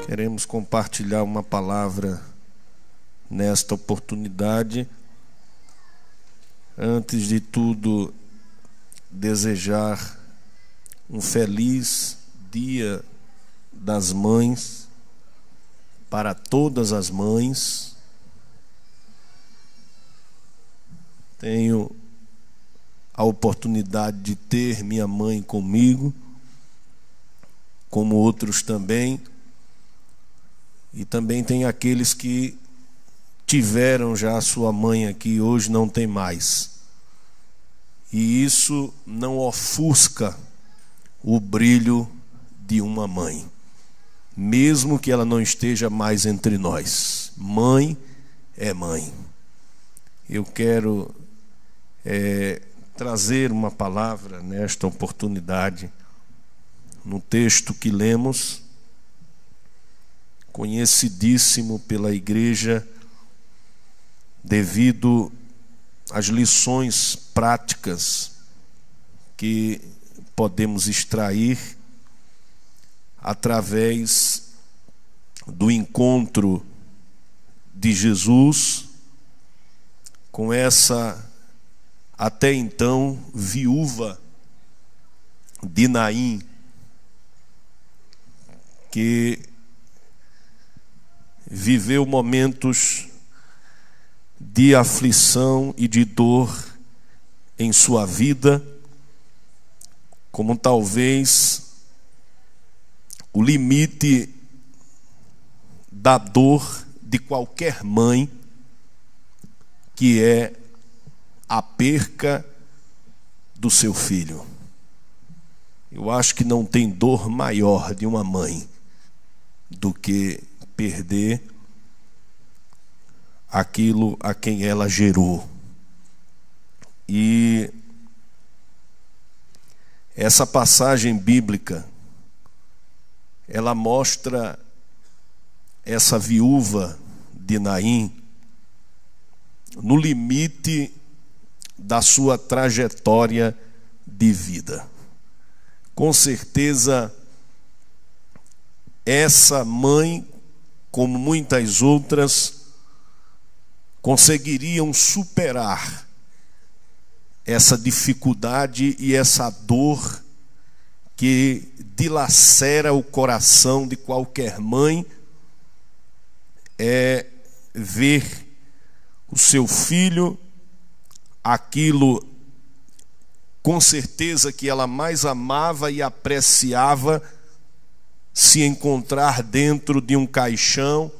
Queremos compartilhar uma palavra nesta oportunidade. Antes de tudo, desejar um feliz Dia das Mães para todas as mães. Tenho a oportunidade de ter minha mãe comigo, como outros também. E também tem aqueles que tiveram já a sua mãe aqui e hoje não tem mais. E isso não ofusca o brilho de uma mãe, mesmo que ela não esteja mais entre nós. Mãe é mãe. Eu quero trazer uma palavra nesta oportunidade, no texto que lemos, conhecidíssimo pela igreja, devido às lições práticas que podemos extrair através do encontro de Jesus com essa até então viúva de Naim, que viveu momentos de aflição e de dor em sua vida, como talvez o limite da dor de qualquer mãe, que é a perca do seu filho. Eu acho que não tem dor maior de uma mãe do que perder aquilo a quem ela gerou. E essa passagem bíblica, ela mostra essa viúva de Naim no limite da sua trajetória de vida. Com certeza, essa mãe, como muitas outras, conseguiriam superar essa dificuldade e essa dor que dilacera o coração de qualquer mãe, é ver o seu filho, aquilo com certeza que ela mais amava e apreciava, se encontrar dentro de um caixão,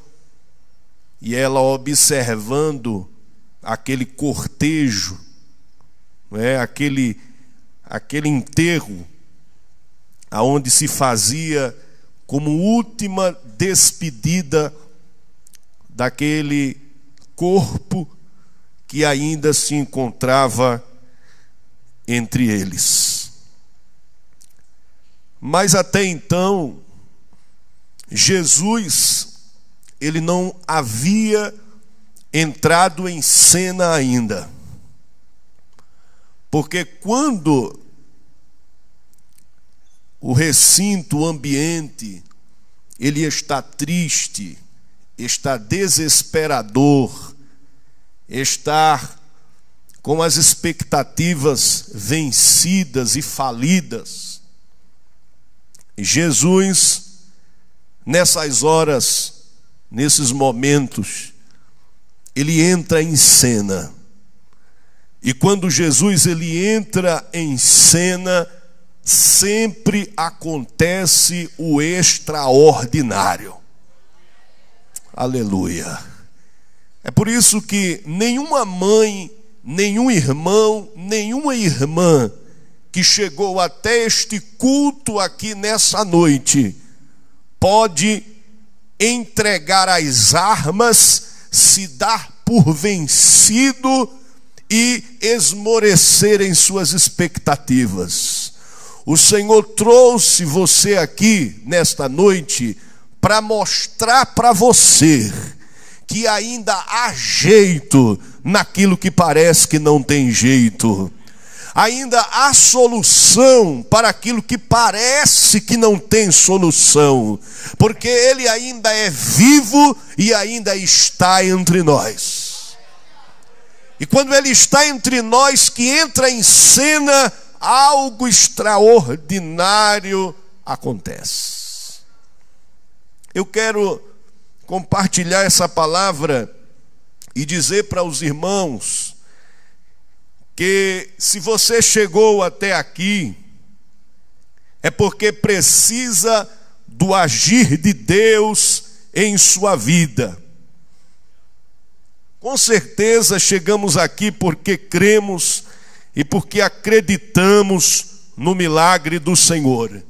e ela observando aquele cortejo, aquele enterro, aonde se fazia como última despedida daquele corpo que ainda se encontrava entre eles. Mas até então, Jesus, ele não havia entrado em cena ainda. Porque quando o recinto, o ambiente, ele está triste, está desesperador, está com as expectativas vencidas e falidas, Jesus, nessas horas, nesses momentos, ele entra em cena. E quando Jesus ele entra em cena, sempre acontece o extraordinário. Aleluia. É por isso que nenhuma mãe, nenhum irmão, nenhuma irmã que chegou até este culto aqui nessa noite pode entregar as armas, se dar por vencido e esmorecer em suas expectativas. O Senhor trouxe você aqui nesta noite para mostrar para você que ainda há jeito naquilo que parece que não tem jeito. ainda há solução para aquilo que parece que não tem solução, porque Ele ainda é vivo e ainda está entre nós. E quando Ele está entre nós, que entra em cena, algo extraordinário acontece. Eu quero compartilhar essa palavra e dizer para os irmãos que se você chegou até aqui, é porque precisa do agir de Deus em sua vida. Com certeza chegamos aqui porque cremos e porque acreditamos no milagre do Senhor.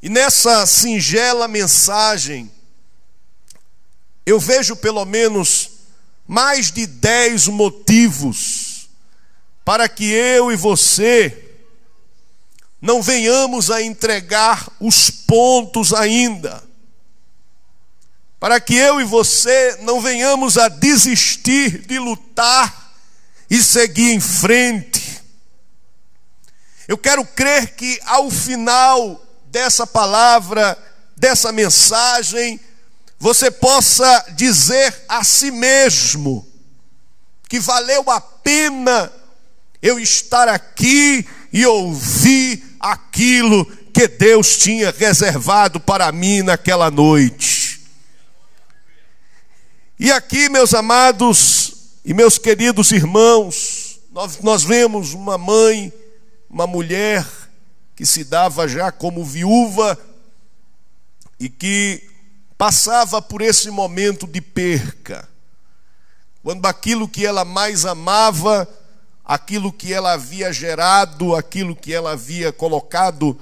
E nessa singela mensagem, eu vejo pelo menos mais de 10 motivos para que eu e você não venhamos a entregar os pontos ainda, para que eu e você não venhamos a desistir de lutar e seguir em frente. Eu quero crer que ao final dessa palavra, dessa mensagem, você possa dizer a si mesmo que valeu a pena eu estar aqui e ouvir aquilo que Deus tinha reservado para mim naquela noite. E aqui, meus amados e meus queridos irmãos, nós vemos uma mãe, uma mulher que se dava já como viúva e que passava por esse momento de perca, quando aquilo que ela mais amava, aquilo que ela havia gerado, aquilo que ela havia colocado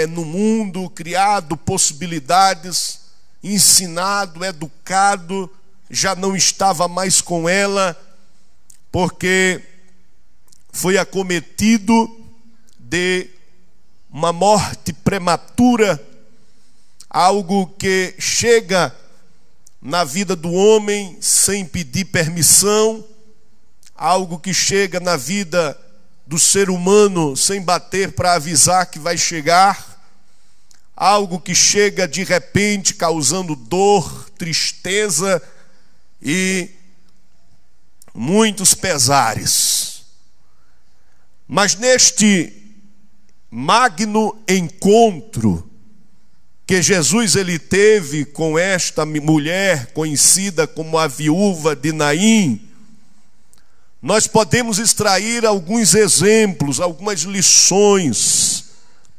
no mundo, criado possibilidades, ensinado, educado, já não estava mais com ela, porque foi acometido de uma morte prematura, algo que chega na vida do homem sem pedir permissão, algo que chega na vida do ser humano sem bater para avisar que vai chegar, algo que chega de repente causando dor, tristeza e muitos pesares. Mas neste magno encontro que Jesus ele teve com esta mulher conhecida como a viúva de Naim, nós podemos extrair alguns exemplos, algumas lições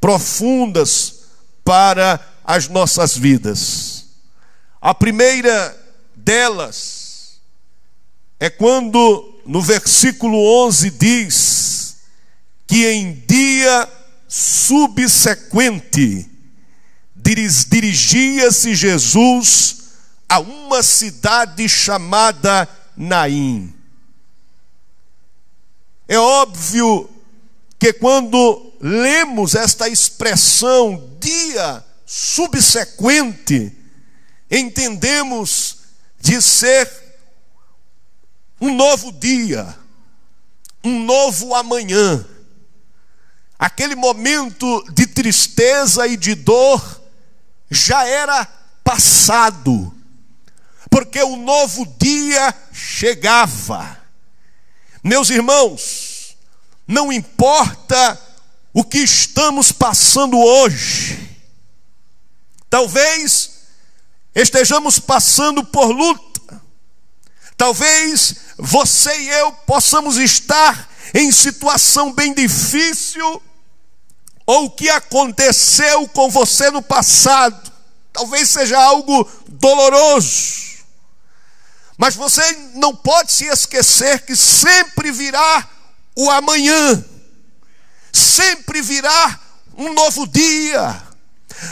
profundas para as nossas vidas. A primeira delas é quando no versículo 11 diz que em dia subsequente dirigia-se Jesus a uma cidade chamada Naim. É óbvio que quando lemos esta expressão dia subsequente, entendemos de ser um novo dia, um novo amanhã. Aquele momento de tristeza e de dor já era passado, porque o novo dia chegava. Meus irmãos, não importa o que estamos passando hoje, talvez estejamos passando por luta, talvez você e eu possamos estar em situação bem difícil, ou o que aconteceu com você no passado, talvez seja algo doloroso. Mas você não pode se esquecer que sempre virá o amanhã, sempre virá um novo dia.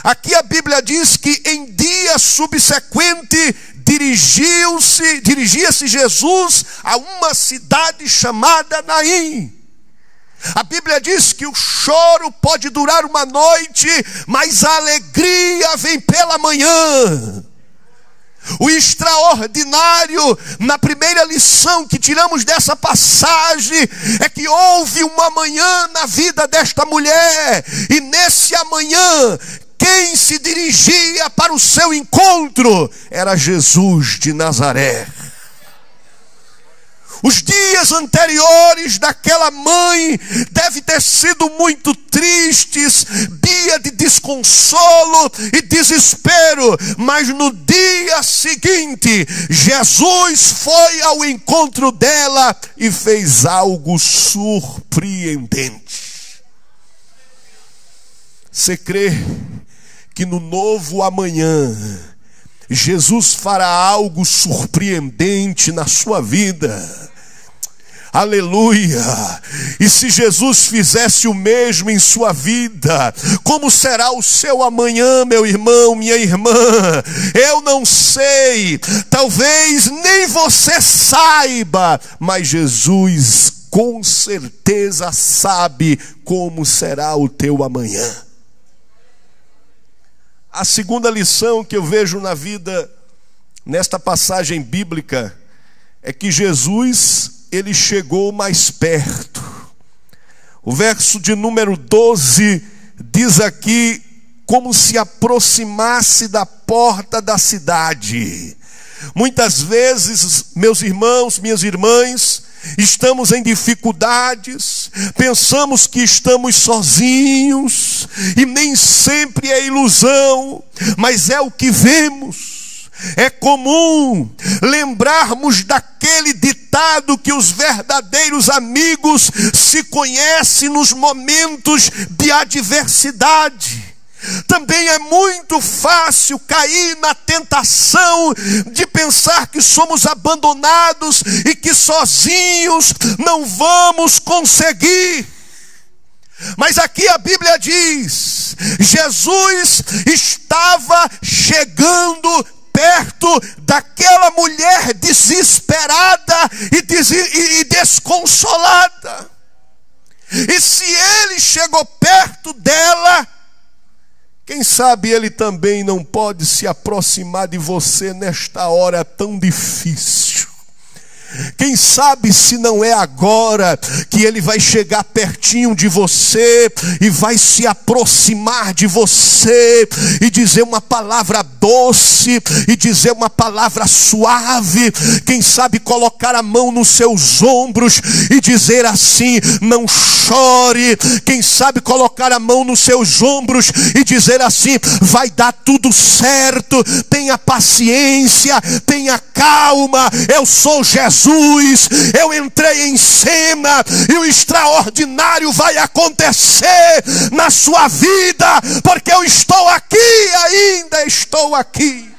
Aqui a Bíblia diz que em dia subsequente dirigia-se Jesus a uma cidade chamada Naim. A Bíblia diz que o choro pode durar uma noite, mas a alegria vem pela manhã. O extraordinário, na primeira lição que tiramos dessa passagem, é que houve um amanhã na vida desta mulher, e nesse amanhã, quem se dirigia para o seu encontro era Jesus de Nazaré. Os dias anteriores daquela mãe devem ter sido muito tristes, dia de desconsolo e desespero, mas no dia seguinte, Jesus foi ao encontro dela e fez algo surpreendente. Você crê que no novo amanhã, Jesus fará algo surpreendente na sua vida? Aleluia! E se Jesus fizesse o mesmo em sua vida, como será o seu amanhã, meu irmão, minha irmã? Eu não sei, talvez nem você saiba, mas Jesus com certeza sabe como será o teu amanhã. A segunda lição que eu vejo na vida, nesta passagem bíblica, é que Jesus, ele chegou mais perto. O verso de número 12 diz aqui, como se aproximasse da porta da cidade. Muitas vezes, meus irmãos, minhas irmãs, estamos em dificuldades, pensamos que estamos sozinhos, e nem sempre é ilusão, mas é o que vemos. É comum lembrarmos daquele ditado que os verdadeiros amigos se conhecem nos momentos de adversidade. Também é muito fácil cair na tentação de pensar que somos abandonados e que sozinhos não vamos conseguir. Mas aqui a Bíblia diz: Jesus estava chegando perto daquela mulher desesperada e desconsolada. E se ele chegou perto dela, quem sabe ele também não pode se aproximar de você nesta hora tão difícil. Quem sabe se não é agora que ele vai chegar pertinho de você e vai se aproximar de você e dizer uma palavra doce e dizer uma palavra suave. Quem sabe colocar a mão nos seus ombros e dizer assim: não chore. Quem sabe colocar a mão nos seus ombros e dizer assim: vai dar tudo certo, tenha paciência, tenha calma, eu sou Jesus, eu entrei em cena e o extraordinário vai acontecer na sua vida, porque eu estou aqui, ainda estou aqui.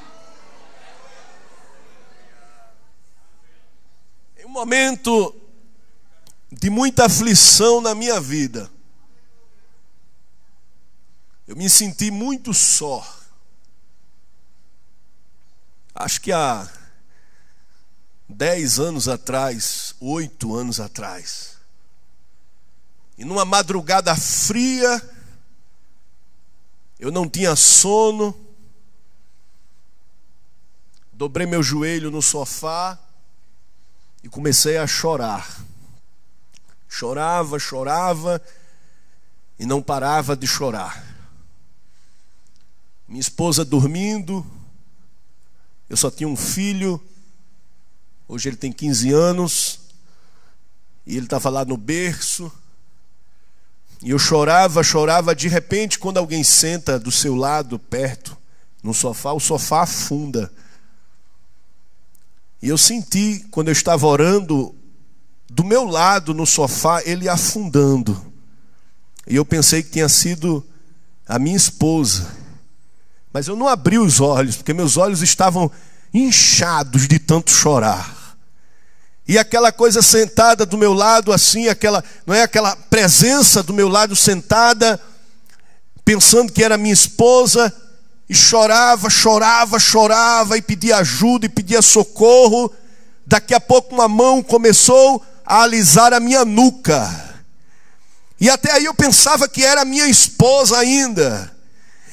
Em um momento de muita aflição na minha vida, eu me senti muito só. Acho que há 10 anos atrás, 8 anos atrás. E numa madrugada fria, eu não tinha sono, dobrei meu joelho no sofá e comecei a chorar. Chorava e não parava de chorar. Minha esposa dormindo, eu só tinha um filho. Hoje ele tem 15 anos e ele estava lá no berço. E eu chorava. De repente, quando alguém senta do seu lado, perto, no sofá, o sofá afunda. E eu senti, quando eu estava orando, do meu lado no sofá, ele afundando. E eu pensei que tinha sido a minha esposa. Mas eu não abri os olhos, porque meus olhos estavam inchados de tanto chorar. E aquela coisa sentada do meu lado assim, aquela presença do meu lado sentada, pensando que era minha esposa, e chorava e pedia ajuda e pedia socorro. Daqui a pouco uma mão começou a alisar a minha nuca. E até aí eu pensava que era minha esposa ainda.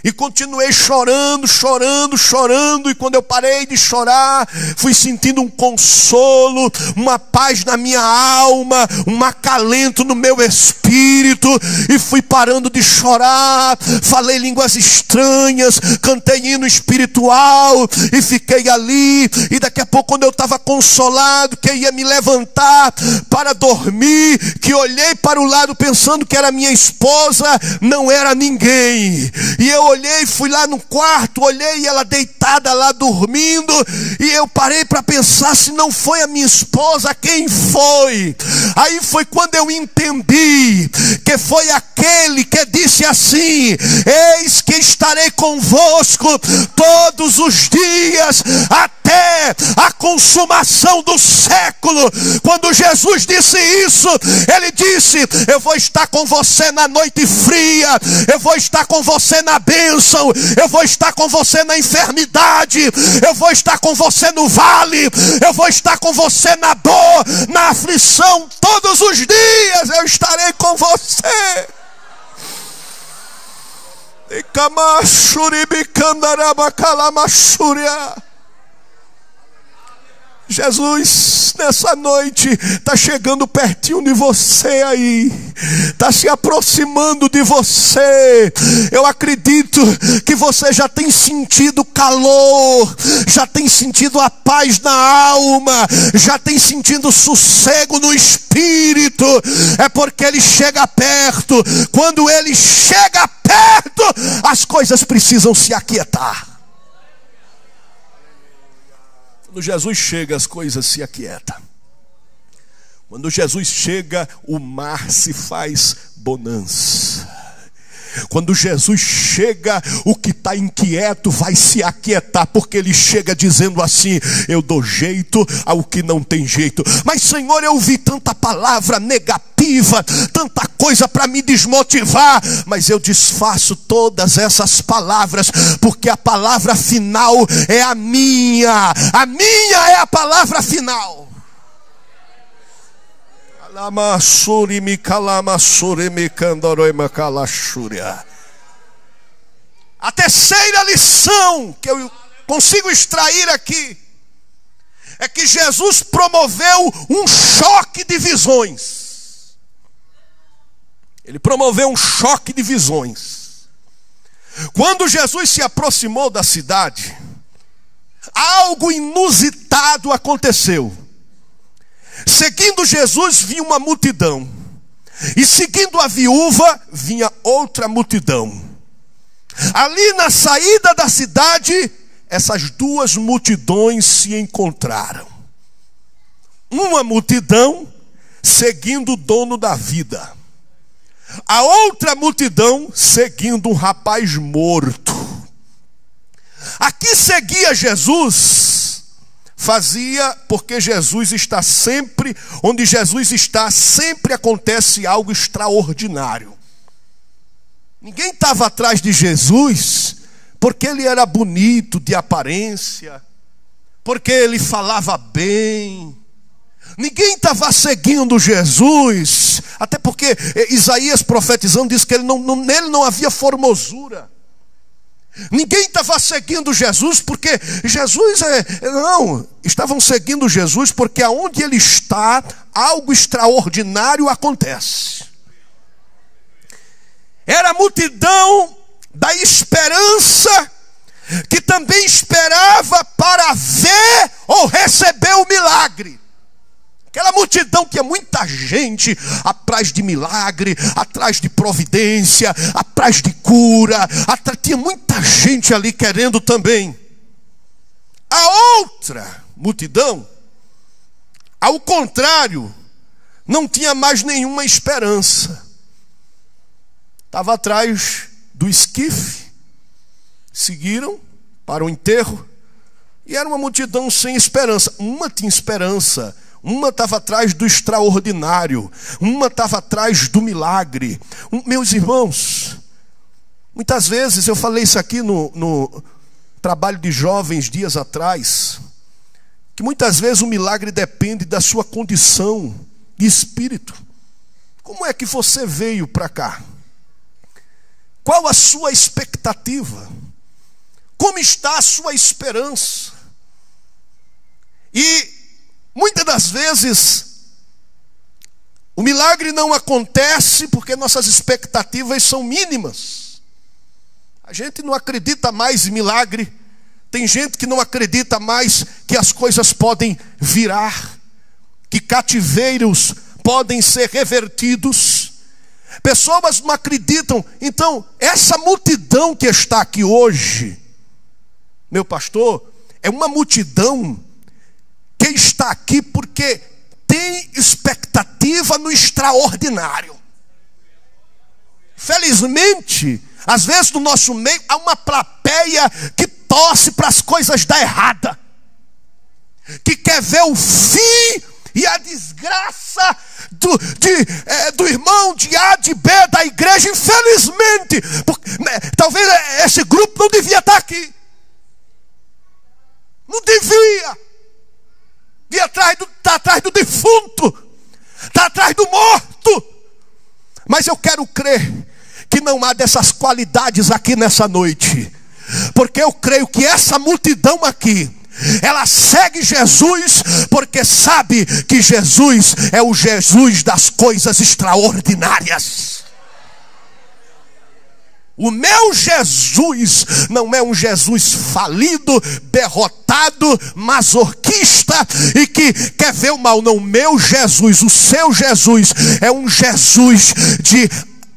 E continuei chorando, chorando, chorando. E quando eu parei de chorar, fui sentindo um consolo, uma paz na minha alma, um acalento no meu espírito. E fui parando de chorar. Falei línguas estranhas, cantei hino espiritual e fiquei ali. E daqui a pouco, quando eu estava consolado, que ia me levantar para dormir, que olhei para o lado pensando que era minha esposa, não era ninguém. E eu olhei, fui lá no quarto, olhei ela deitada lá dormindo, e eu parei para pensar, se não foi a minha esposa, quem foi? Aí foi quando eu entendi que foi aquele que disse assim: eis que estarei convosco todos os dias até a consumação do século. Quando Jesus disse isso, ele disse: eu vou estar com você na noite fria, eu vou estar com você na bênção, eu vou estar com você na enfermidade, eu vou estar com você no vale, eu vou estar com você na dor, na aflição, todos os dias eu estarei com você. Jesus, nessa noite, está chegando pertinho de você aí, está se aproximando de você. Eu acredito que você já tem sentido calor, já tem sentido a paz na alma, já tem sentido sossego no espírito. É porque ele chega perto. Quando ele chega perto, as coisas precisam se aquietar. Quando Jesus chega, as coisas se aquietam. Quando Jesus chega, o mar se faz bonança. Quando Jesus chega, o que está inquieto vai se aquietar, porque ele chega dizendo assim: eu dou jeito ao que não tem jeito. Mas Senhor, eu ouvi tanta palavra negativa, tanta coisa para me desmotivar, mas eu desfaço todas essas palavras, porque a palavra final é a minha é a palavra final. A terceira lição que eu consigo extrair aqui é que Jesus promoveu um choque de visões. Ele promoveu um choque de visões. Quando Jesus se aproximou da cidade, algo inusitado aconteceu. Seguindo Jesus vinha uma multidão, e seguindo a viúva vinha outra multidão. Ali na saída da cidade, essas duas multidões se encontraram. Uma multidão seguindo o dono da vida, a outra multidão seguindo um rapaz morto. A que seguia Jesus fazia porque Jesus está sempre, onde Jesus está, sempre acontece algo extraordinário. Ninguém estava atrás de Jesus porque ele era bonito de aparência, porque ele falava bem. Ninguém estava seguindo Jesus, até porque Isaías profetizando diz que nele não havia formosura. Ninguém estava seguindo Jesus porque Jesus não, estavam seguindo Jesus porque aonde ele está, algo extraordinário acontece. Era a multidão da esperança, que também esperava para ver ou receber o milagre. Aquela multidão tinha muita gente atrás de milagre, atrás de providência, atrás de cura, tinha muita gente ali querendo também. A outra multidão, ao contrário, não tinha mais nenhuma esperança. Estava atrás do esquife, seguiram para o enterro, e era uma multidão sem esperança. Uma tinha esperança, uma estava atrás do extraordinário, uma estava atrás do milagre. Meus irmãos, muitas vezes eu falei isso aqui no trabalho de jovens dias atrás, que muitas vezes o milagre depende da sua condição de espírito. Como é que você veio para cá? Qual a sua expectativa? Como está a sua esperança? E muitas das vezes o milagre não acontece porque nossas expectativas são mínimas. A gente não acredita mais em milagre. Tem gente que não acredita mais que as coisas podem virar, que cativeiros podem ser revertidos. Pessoas não acreditam. Então, essa multidão que está aqui hoje, meu pastor, é uma multidão que está aqui porque tem expectativa no extraordinário. Felizmente, às vezes no nosso meio há uma plateia que torce para as coisas dar errada, que quer ver o fim e a desgraça do irmão de A, de B da igreja. Infelizmente, porque, talvez esse grupo não devia estar aqui. Não devia. Devia estar atrás do defunto, estar atrás do morto. Mas eu quero crer que não há dessas qualidades aqui nessa noite, porque eu creio que essa multidão aqui, ela segue Jesus porque sabe que Jesus é o Jesus das coisas extraordinárias. O meu Jesus não é um Jesus falido, derrotado, masoquista e que quer ver o mal. Não, o meu Jesus, o seu Jesus é um Jesus de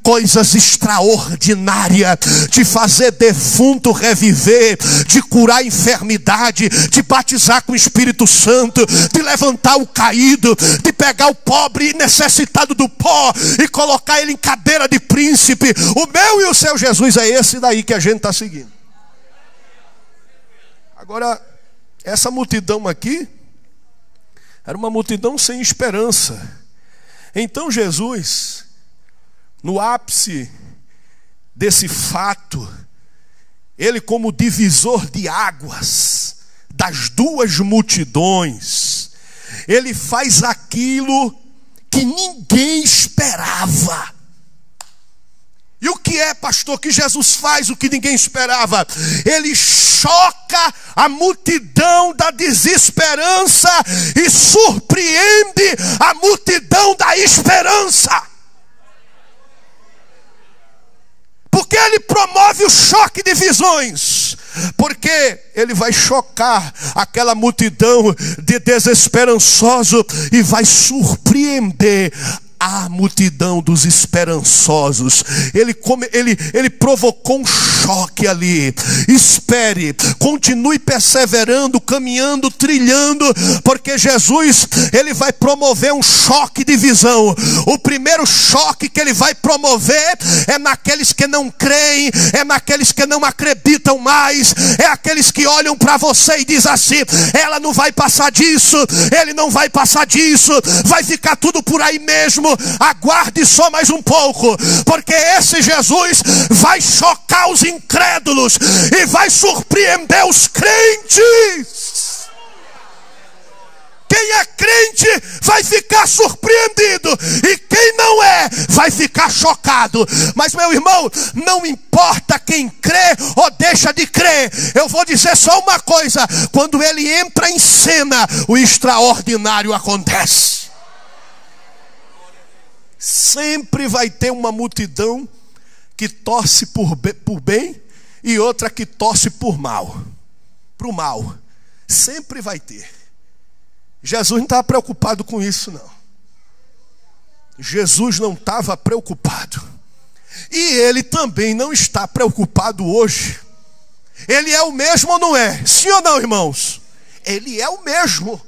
coisas extraordinárias, de fazer defunto reviver, de curar enfermidade, de batizar com o Espírito Santo, de levantar o caído, de pegar o pobre necessitado do pó e colocar ele em cadeira de príncipe. O meu e o seu Jesus é esse daí que a gente está seguindo. Agora, essa multidão aqui era uma multidão sem esperança. Então Jesus, no ápice desse fato, ele como divisor de águas das duas multidões, ele faz aquilo que ninguém esperava. E o que é, pastor, que Jesus faz o que ninguém esperava? Ele choca a multidão da desesperança e surpreende a multidão da esperança. Porque ele promove o choque de visões, porque ele vai chocar aquela multidão de desesperançosos e vai surpreender a multidão dos esperançosos. Ele provocou um choque ali. Espere, continue perseverando, caminhando, trilhando, porque Jesus, ele vai promover um choque de visão. O primeiro choque que ele vai promover é naqueles que não creem, é naqueles que não acreditam mais, é aqueles que olham para você e dizem assim: ela não vai passar disso, ele não vai passar disso, vai ficar tudo por aí mesmo. Aguarde só mais um pouco, porque esse Jesus vai chocar os incrédulos e vai surpreender os crentes. Quem é crente vai ficar surpreendido, e quem não é vai ficar chocado. Mas, meu irmão, não importa quem crê ou deixa de crer, eu vou dizer só uma coisa: quando ele entra em cena, o extraordinário acontece. Sempre vai ter uma multidão que torce por bem e outra que torce por mal, para o mal. Sempre vai ter. Jesus não estava preocupado com isso, não. Jesus não estava preocupado. E ele também não está preocupado hoje. Ele é o mesmo ou não é? Sim ou não, irmãos? Ele é o mesmo.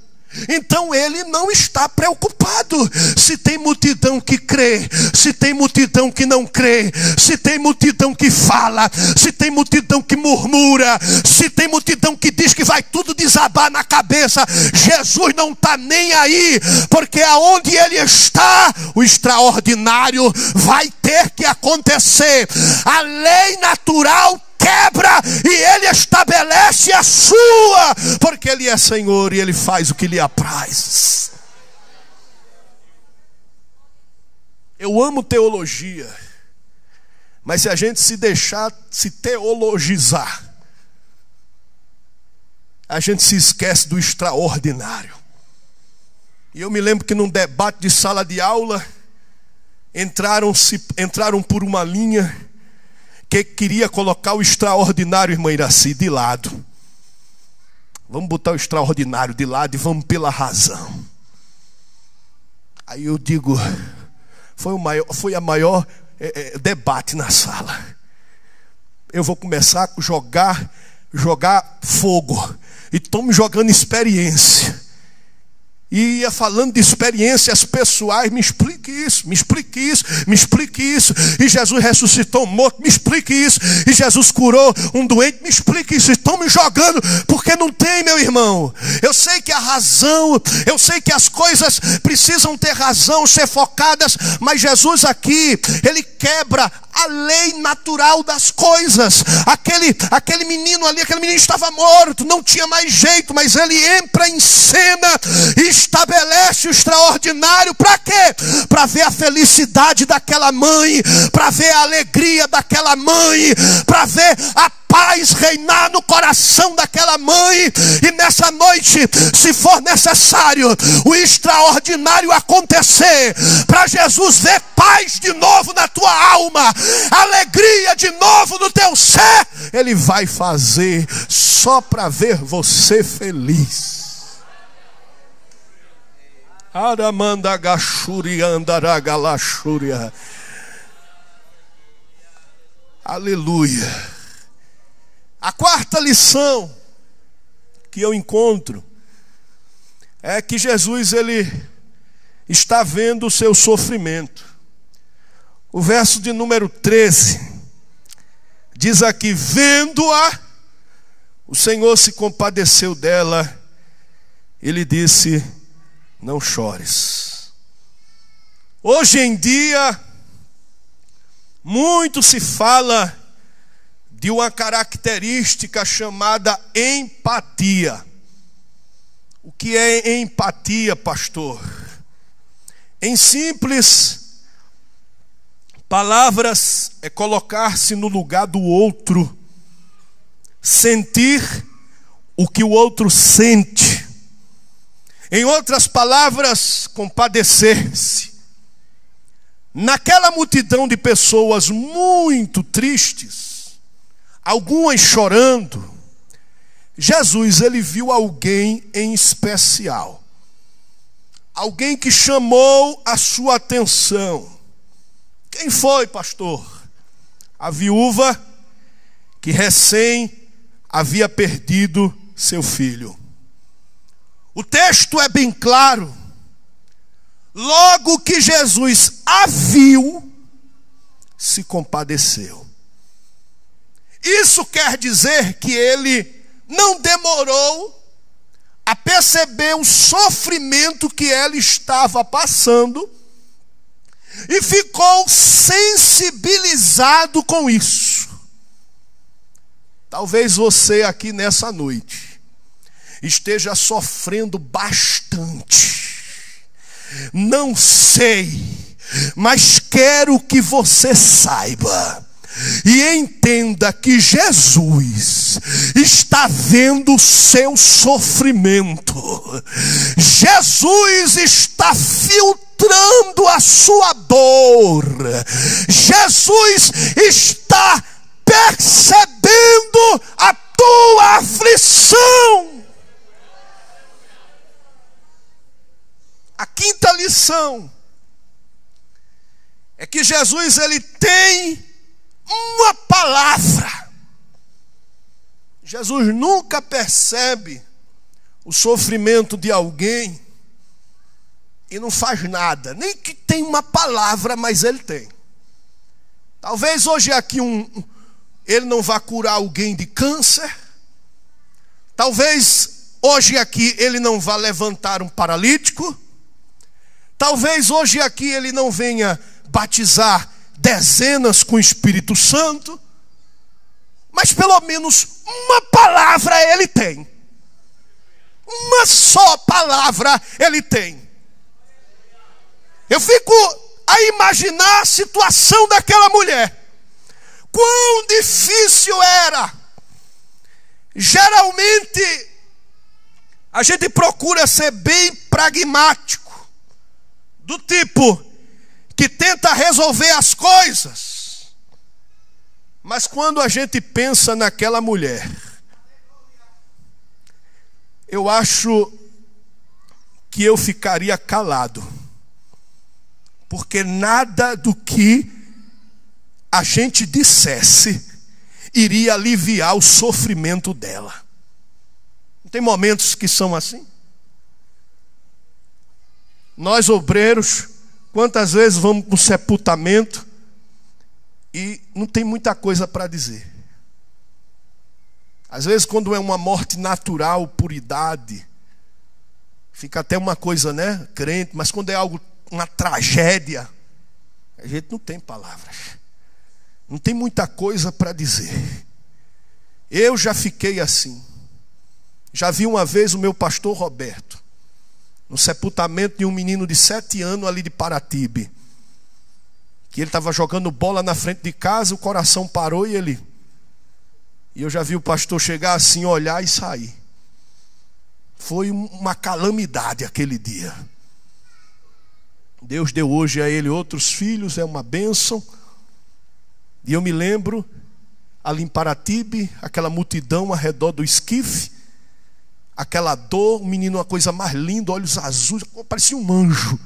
Então ele não está preocupado se tem multidão que crê, se tem multidão que não crê, se tem multidão que fala, se tem multidão que murmura, se tem multidão que diz que vai tudo desabar na cabeça. Jesus não está nem aí, porque aonde ele está, o extraordinário vai ter que acontecer. A lei natural quebra e ele estabelece a sua, porque ele é Senhor e ele faz o que lhe apraz. Eu amo teologia, Mas se a gente se deixar se teologizar, a gente se esquece do extraordinário. E eu me lembro que num debate de sala de aula, entraram por uma linha que queria colocar o extraordinário, irmã Iraci, de lado. Vamos botar o extraordinário de lado e vamos pela razão. Aí eu digo, foi a maior debate na sala. Eu vou começar a jogar fogo, e estou me jogando experiência, e ia falando de experiências pessoais. Me explique isso, me explique isso, me explique isso. E Jesus ressuscitou um morto, me explique isso. E Jesus curou um doente, me explique isso. Estão me jogando, porque não tem, meu irmão. Eu sei que a razão, eu sei que as coisas precisam ter razão, ser focadas, mas Jesus aqui, ele quebra a lei natural das coisas. Aquele menino ali, aquele menino estava morto, não tinha mais jeito, mas ele entra em cena e estabelece o extraordinário. Para quê? Para ver a felicidade daquela mãe, para ver a alegria daquela mãe, para ver a paz reinar no coração daquela mãe. E nessa noite, se for necessário o extraordinário acontecer, para Jesus ver paz de novo na tua alma, alegria de novo no teu ser, ele vai fazer só para ver você feliz. Aleluia. A quarta lição que eu encontro é que Jesus, ele está vendo o seu sofrimento. O verso de número 13 diz aqui: vendo-a, o Senhor se compadeceu dela, ele disse: não chores. Hoje em dia, muito se fala de uma característica chamada empatia. O que é empatia, pastor? Em simples palavras, é colocar-se no lugar do outro, sentir o que o outro sente. Em outras palavras, compadecer-se. Naquela multidão de pessoas muito tristes, algumas chorando, Jesus, ele viu alguém em especial. Alguém que chamou a sua atenção. Quem foi, pastor? A viúva que recém havia perdido seu filho. O texto é bem claro. Logo que Jesus a viu, se compadeceu. Isso quer dizer que ele não demorou a perceber o sofrimento que ela estava passando e ficou sensibilizado com isso. Talvez você aqui nessa noite esteja sofrendo bastante. Não sei, mas quero que você saiba e entenda que Jesus está vendo o seu sofrimento. Jesus está filtrando a sua dor. Jesus está percebendo a tua aflição. A quinta lição é que Jesus, ele tem uma palavra. Jesus nunca percebe o sofrimento de alguém e não faz nada, nem que tem uma palavra, mas ele tem. Talvez hoje aqui ele não vá curar alguém de câncer. Talvez hoje aqui ele não vá levantar um paralítico. Talvez hoje aqui ele não venha batizar dezenas com o Espírito Santo, mas pelo menos uma palavra ele tem. Uma só palavra ele tem. Eu fico a imaginar a situação daquela mulher. quão difícil era. Geralmente, a gente procura ser bem pragmático, do tipo que tenta resolver as coisas. Mas quando a gente pensa naquela mulher, eu acho que eu ficaria calado, porque nada do que a gente dissesse iria aliviar o sofrimento dela. Não tem momentos que são assim? Nós obreiros, quantas vezes vamos para o sepultamento e não tem muita coisa para dizer. Às vezes quando é uma morte natural, por idade, fica até uma coisa, né, crente, mas quando é algo, uma tragédia, a gente não tem palavras. Não tem muita coisa para dizer. Eu já fiquei assim. Já vi uma vez o meu pastor Roberto no sepultamento de um menino de 7 anos ali de Paratibe, que ele estava jogando bola na frente de casa, o coração parou e eu já vi o pastor chegar assim, olhar e sair. Foi uma calamidade aquele dia. Deus deu hoje a ele outros filhos, é uma bênção. E eu me lembro, ali em Paratibe, aquela multidão ao redor do esquife, aquela dor, o menino, uma coisa mais linda, olhos azuis, parecia um anjo.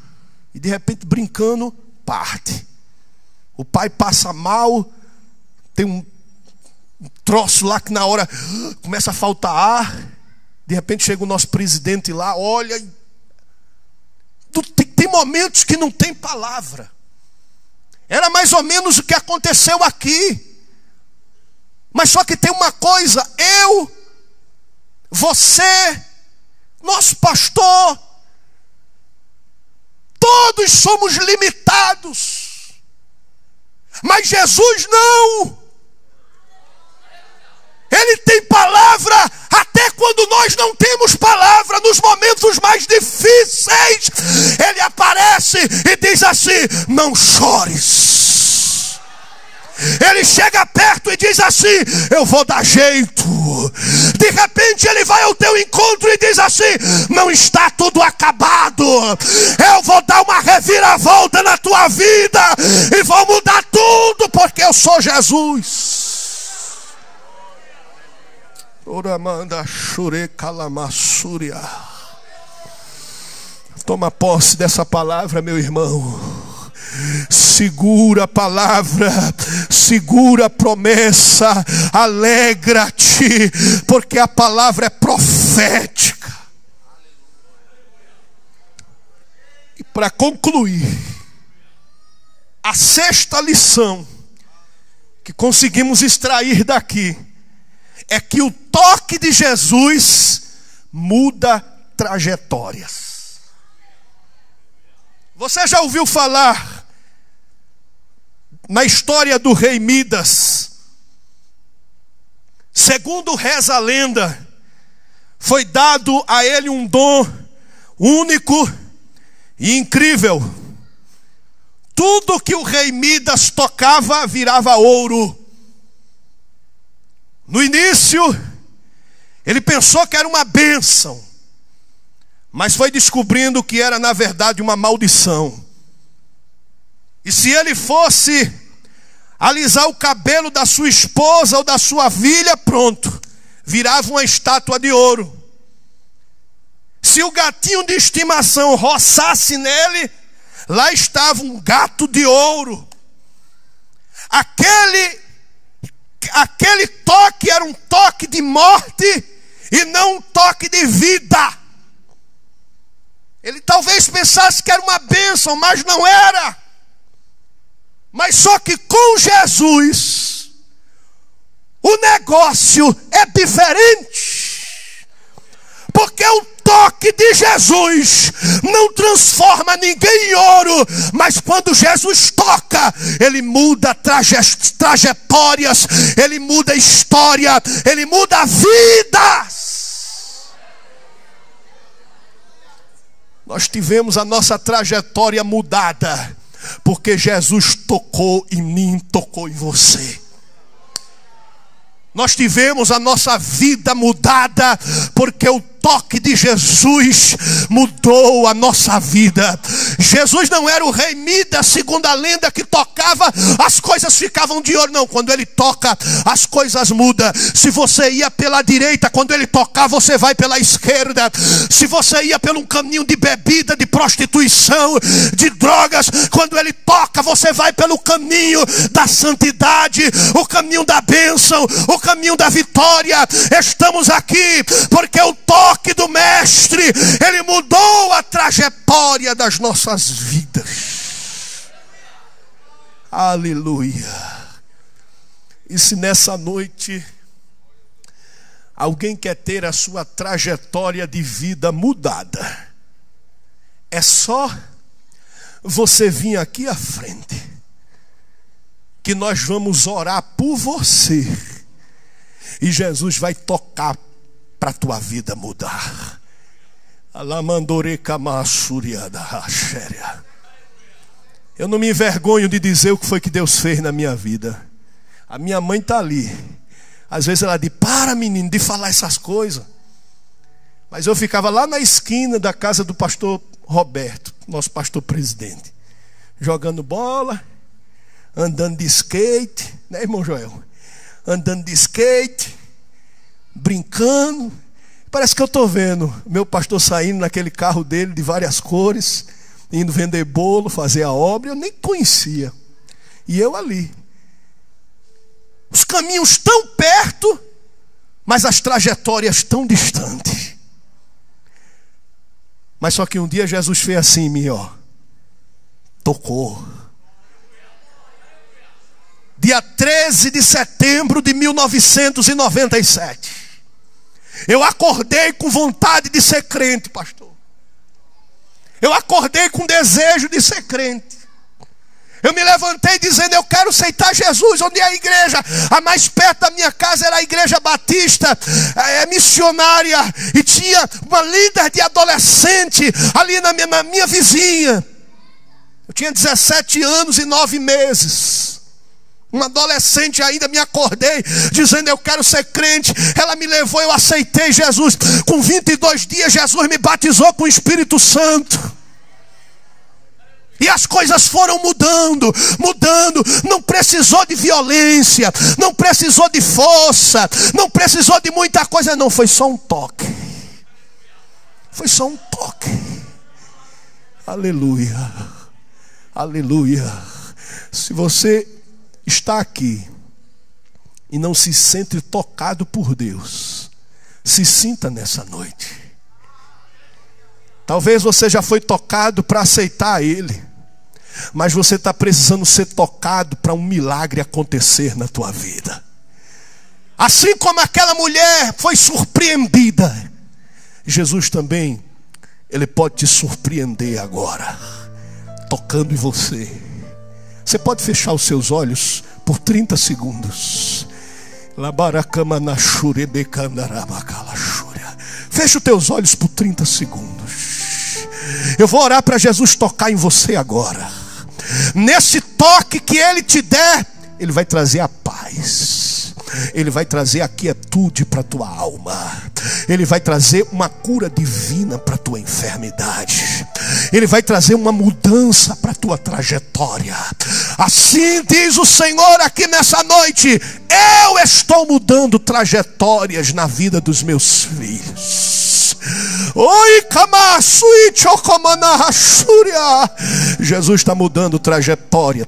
E de repente, brincando, parte. O pai passa mal, tem um troço lá que na hora começa a faltar ar. De repente chega o nosso presidente lá, olha. Tem momentos que não tem palavra. Era mais ou menos o que aconteceu aqui. Mas só que tem uma coisa, eu, você, nosso pastor, todos somos limitados. Mas Jesus não. Ele tem palavra até quando nós não temos palavra. Nos momentos mais difíceis, Ele aparece e diz assim: não chores. Ele chega perto e diz assim: eu vou dar jeito. De repente Ele vai ao teu encontro e diz assim: não está tudo acabado. Eu vou dar uma reviravolta na tua vida e vou mudar tudo, porque eu sou Jesus. Toma posse dessa palavra, meu irmão. Segura a palavra, segura a promessa, alegra-te, porque a palavra é profética. E para concluir, a 6ª lição que conseguimos extrair daqui é que o toque de Jesus muda trajetórias. Você já ouviu falar na história do rei Midas? Segundo reza a lenda, foi dado a ele um dom único e incrível. Tudo que o rei Midas tocava virava ouro. No início, ele pensou que era uma bênção, mas foi descobrindo que era na verdade uma maldição. E se ele fosse alisar o cabelo da sua esposa ou da sua filha, pronto, virava uma estátua de ouro. Se o gatinho de estimação roçasse nele, lá estava um gato de ouro. Aquele toque era um toque de morte e não um toque de vida. Ele talvez pensasse que era uma bênção, mas não era. Mas só que com Jesus o negócio é diferente. Porque o toque de Jesus não transforma ninguém em ouro, mas quando Jesus toca, Ele muda trajetórias, Ele muda história, Ele muda vidas. Nós tivemos a nossa trajetória mudada porque Jesus tocou em mim, tocou em você. Nós tivemos a nossa vida mudada, porque o toque de Jesus mudou a nossa vida. Jesus não era o rei Midas, segundo a lenda, que tocava, as coisas ficavam de ouro. Não, quando ele toca, as coisas mudam. Se você ia pela direita, quando ele tocar, você vai pela esquerda. Se você ia pelo um caminho de bebida, de prostituição, de drogas, quando ele toca, você vai pelo caminho da santidade, o caminho da bênção, o caminho da vitória. Estamos aqui porque o toque do mestre, ele mudou a trajetória das nossas vidas. Aleluia. E se nessa noite alguém quer ter a sua trajetória de vida mudada, é só você vir aqui à frente, que nós vamos orar por você, e Jesus vai tocar para a tua vida mudar. Eu não me envergonho de dizer o que foi que Deus fez na minha vida. A minha mãe está ali. Às vezes ela diz: para, menino, de falar essas coisas. Mas eu ficava lá na esquina da casa do pastor Roberto, nosso pastor presidente, jogando bola, andando de skate, né, irmão Joel? Andando de skate, brincando. Parece que eu estou vendo meu pastor saindo naquele carro dele de várias cores, indo vender bolo, fazer a obra. Eu nem conhecia. E eu ali. Os caminhos tão perto, mas as trajetórias tão distantes. Mas só que um dia Jesus fez assim em mim, ó. Tocou. Dia 13 de setembro de 1997. Eu acordei com vontade de ser crente, pastor. Eu acordei com desejo de ser crente. Eu me levantei dizendo: eu quero aceitar Jesus. Onde é a igreja? A mais perto da minha casa era a igreja batista, missionária. E tinha uma líder de adolescente ali na minha vizinha. Eu tinha 17 anos e 9 meses. Um adolescente ainda, me acordei dizendo: eu quero ser crente. Ela me levou, eu aceitei Jesus. Com 22 dias Jesus me batizou com o Espírito Santo. E as coisas foram mudando. Não precisou de violência, não precisou de força, não precisou de muita coisa, não. Foi só um toque. Foi só um toque. Aleluia. Aleluia. Se você está aqui e não se sente tocado por Deus, se sinta nessa noite. Talvez você já foi tocado para aceitar Ele, mas você está precisando ser tocado para um milagre acontecer na tua vida. Assim como aquela mulher foi surpreendida, Jesus também, Ele pode te surpreender agora, tocando em você. Você pode fechar os seus olhos por 30 segundos. Feche os teus olhos por 30 segundos. Eu vou orar para Jesus tocar em você agora. Nesse toque que Ele te der, Ele vai trazer a paz. Ele vai trazer a quietude para a tua alma. Ele vai trazer uma cura divina para a tua enfermidade. Ele vai trazer uma mudança para a tua trajetória. Assim diz o Senhor aqui nessa noite: eu estou mudando trajetórias na vida dos meus filhos. Oi, Jesus está mudando trajetória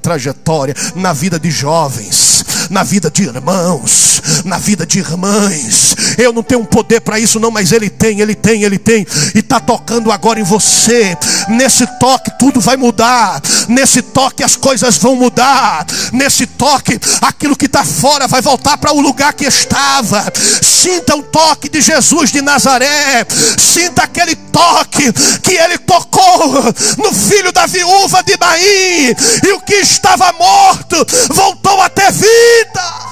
na vida de jovens, na vida de irmãos, na vida de irmãs. Eu não tenho um poder para isso não, mas Ele tem. E está tocando agora em você. Nesse toque tudo vai mudar. Nesse toque as coisas vão mudar. Nesse toque aquilo que está fora vai voltar para o lugar que estava. Sinta o toque de Jesus de Nazaré. Sinta aquele toque que Ele tocou no filho da viúva de Naim, e o que estava morto voltou a ter vida.